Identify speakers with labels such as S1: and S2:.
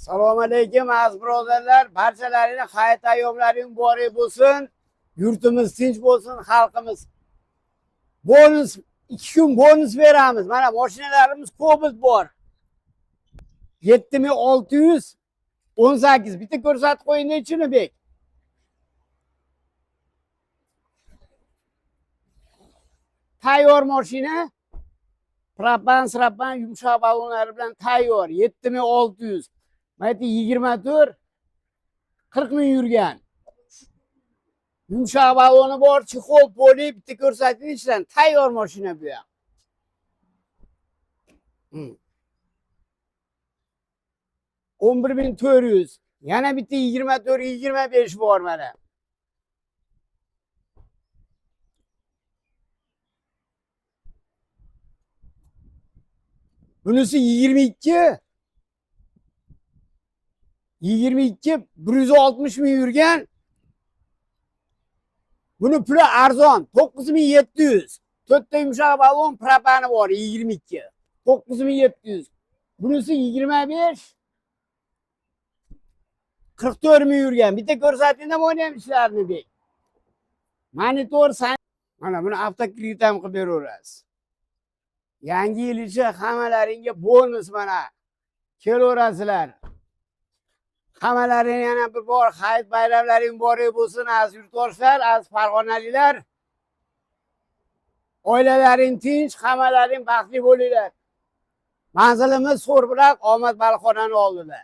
S1: Assalomu alaykum aziz birodarlar. Barchalaringizga hayit ayyomlaring muborak bo'lsin. Yurtimiz tinch bo'lsin, xalqimiz. Bonus 2 kun bonus beramiz. Mana mashinalarimiz ko'p bor. 7618 bitta ko'rsatib qo'ying nechini bek. Tayyor mashina. Propan, srapan, yumshoq balonlari bilan tayyor. 7600. Mana 24 40 ming yurgan. Yumshoq baloni bor, chexol, poli, bitta ko'rsatingizdan tayyor mashina bu yoq. 11400. Yana bitta 24 25 bor mana. Bunisi 22 160 ming yurgan. Buni puli arzon 9700. 4 ta yumshoq balon propani bor 22 9700. Bunisi 25 44 ming yurgan. Bitta ko'rsatingda mana ham ishlarini bek. Monitor mana buni avtokritam qilib beraverasiz. Yangi yil ichi hammalaringga bonus mana. Kelaverasizlar. Hammalaring yana bir bor hayit bayramlaring muborak bo'lsin aziz yurtdoshlar, aziz farg'onaliklar. Oilalaring tinch, hammalaring baxtli bo'linglar. Manzilimiz So'rburak, Omad Balxonani oldida.